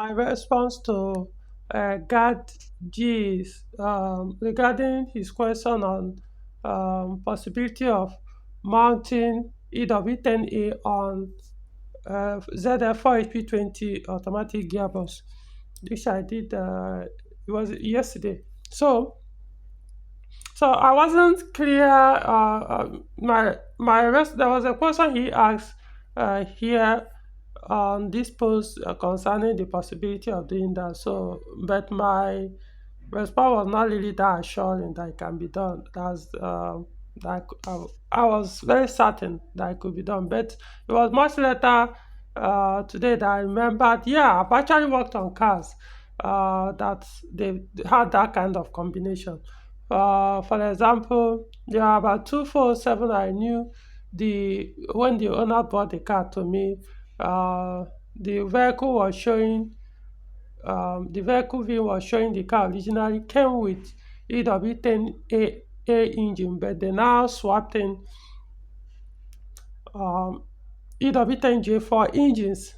My response to Gad G's regarding his question on possibility of mounting EW10A on ZF4HP20 automatic gearbox, which I did. It was yesterday. So I wasn't clear. There was a question he asked here on this post concerning the possibility of doing that. So, but my response was not really that assuring that it can be done. I was very certain that it could be done, but it was much later today that I remembered. Yeah, I've actually worked on cars that they had that kind of combination. For example, there are about 247 I knew when the owner bought the car to me. The vehicle was showing the vehicle view was showing the car originally came with EW10A engine, but they now swapped in um, EW10J4 engines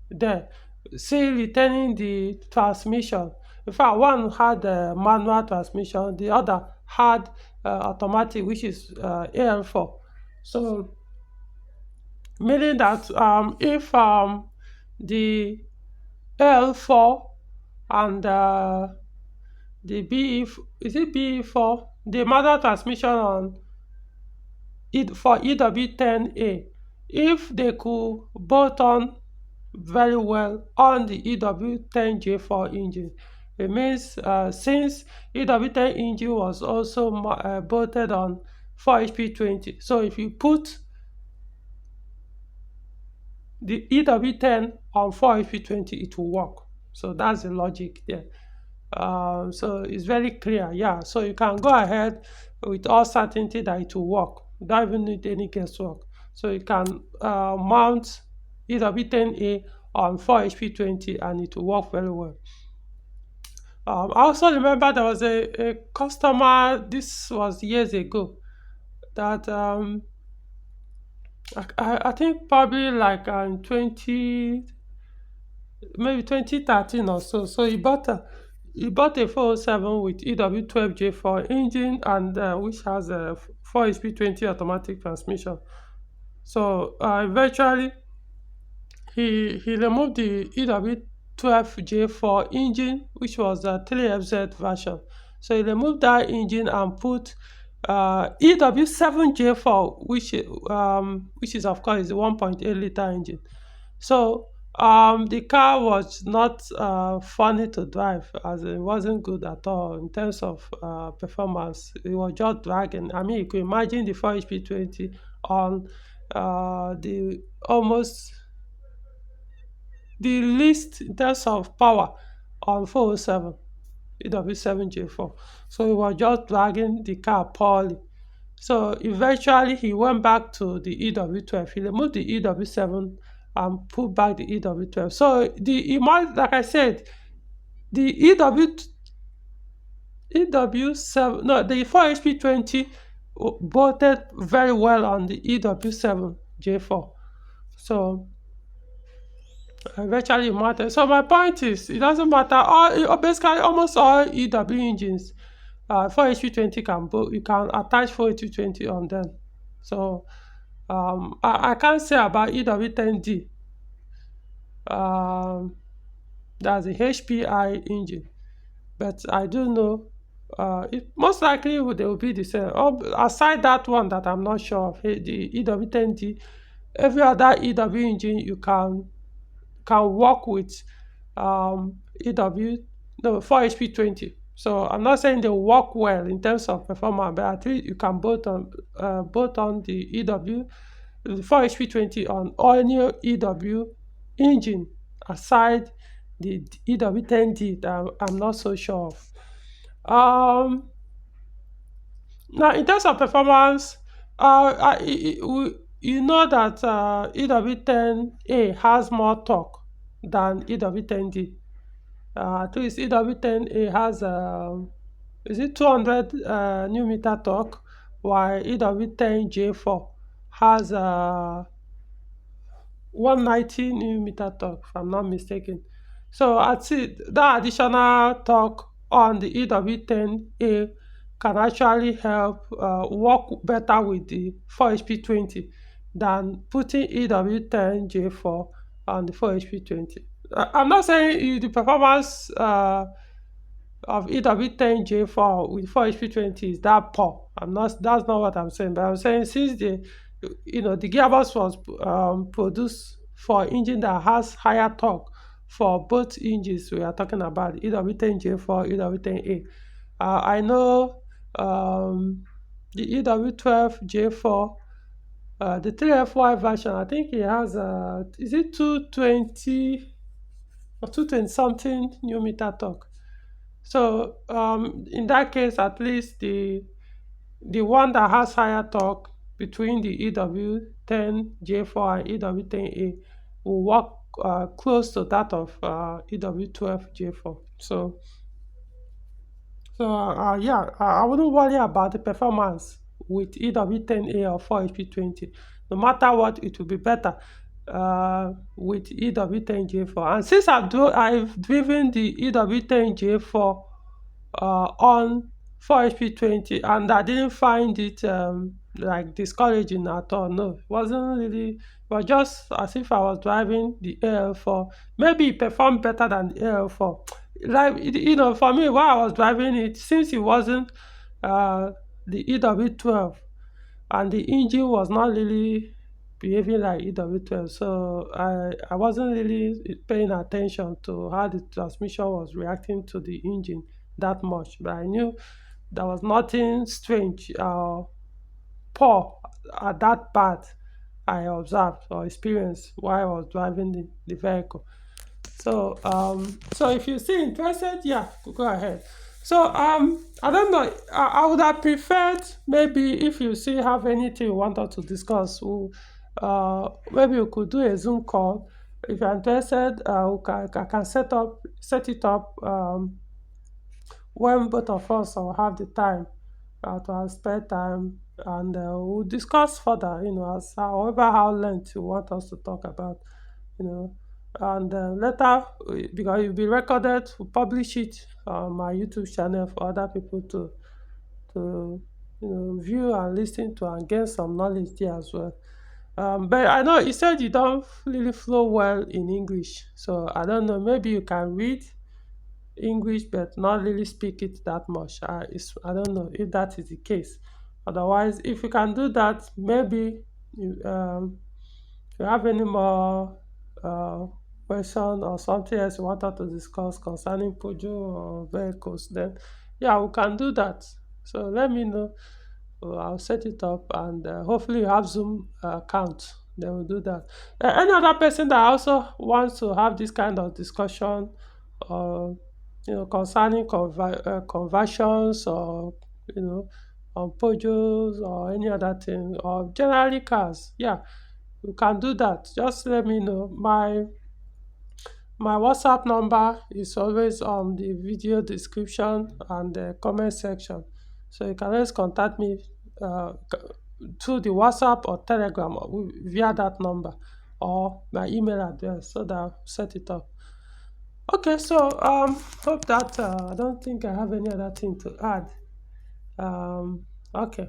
there, still retaining the transmission. In fact, one had a manual transmission, the other had automatic, which is AL4. So, meaning that if the AL4 and the is it BE4, the manual transmission on it for EW10A, if they could bolt on very well on the EW10J4 engine. It means since EW10 engine was also bolted on 4HP20, so if you put the EW10 on 4HP20, it will work. So that's the logic there. So it's very clear, yeah. So you can go ahead with all certainty that it will work. You don't even need any guesswork. So you can mount EW10A on 4HP20 and it will work very well. I also remember there was a customer, this was years ago, that I think probably like in 20, maybe 2013 or so. So he bought a 407 with EW12J4 engine and which has a 4HP20 automatic transmission. So eventually he removed the EW12J4 engine, which was a 3FZ version. So he removed that engine and put EW7J4, which is of course the 1.8 liter engine. So the car was not funny to drive, as it wasn't good at all in terms of performance. It was just dragging. I mean, you could imagine the 4HP20 on the almost the least in terms of power on 407 EW7J4. So he was just dragging the car poorly. So eventually he went back to the EW12. He removed the EW7 and put back the EW12. So like I said, the EW7, no, the 4HP20 bolted very well on the EW7J4. So eventually it matters. So my point is, it doesn't matter. Basically, almost all EW engines, 4HP20 you can attach 4HP20 on them. So I can't say about EW10D. That's a HPI engine, but I do know it most likely they will be the same. Aside that one that I'm not sure of, the EW10D, every other EW engine you can work with EW, no, 4HP20. So I'm not saying they work well in terms of performance, but at least you can both on the EW, the 4HP20 on any EW engine aside the EW10D that I'm not so sure of. Now, in terms of performance, you know that EW10A has more torque than EW10D. At least EW10A has is it 200 Newton torque, while EW10J4 has 190 Newton torque, if I'm not mistaken. So I see that additional torque on the EW10A can actually help work better with the 4HP20 than putting EW10J4 on the 4HP20. I'm not saying the performance of EW10J4 with 4HP20 is that poor. I'm not. That's not what I'm saying. But I'm saying since the gearbox was produced for engine that has higher torque for both engines we are talking about, EW10J4, EW10A. I know the EW12J4, the 3FY version. I think it has is it 220 or 220 something new meter torque. So in that case, at least the one that has higher torque between the EW10J4 and EW10A will work close to that of EW12J4. So yeah, I wouldn't worry about the performance with EW10A or 4HP20. No matter what, it will be better with EW10J4. And since I've driven the EW10J4 on 4HP20, and I didn't find it like discouraging at all. No, it wasn't really. It was just as if I was driving the AL4. Maybe it performed better than the AL4. Like for me, while I was driving it, since it wasn't uh, the EW12, and the engine was not really behaving like EW12, so I wasn't really paying attention to how the transmission was reacting to the engine that much. But I knew there was nothing strange or poor at that part I observed or experienced while I was driving the vehicle. So if you still interested, yeah, go ahead. So I don't know. I would have preferred maybe if you still have anything you want us to discuss, maybe we could do a Zoom call. If you're interested, I can set it up when both of us will have the time to have spare time, and we'll discuss further. As however how length you want us to talk about you know. And later, because it will be recorded, we'll publish it on my YouTube channel for other people to view and listen to and gain some knowledge there as well. But I know you said you don't really flow well in English, so I don't know. Maybe you can read English but not really speak it that much. I don't know if that is the case. Otherwise, if you can do that, maybe if you have any more uh, question or something else you wanted to discuss concerning Peugeot or vehicles, then yeah, we can do that. So let me know. I'll set it up, and hopefully you have Zoom account. Then we'll do that. Any other person that also wants to have this kind of discussion, uh, concerning conversions, or on Peugeots or any other thing, or generally cars, yeah, you can do that. Just let me know. My WhatsApp number is always on the video description and the comment section. So you can always contact me through the WhatsApp or Telegram via that number, or my email address, so that I'll set it up. Okay, so hope that I don't think I have any other thing to add. Okay.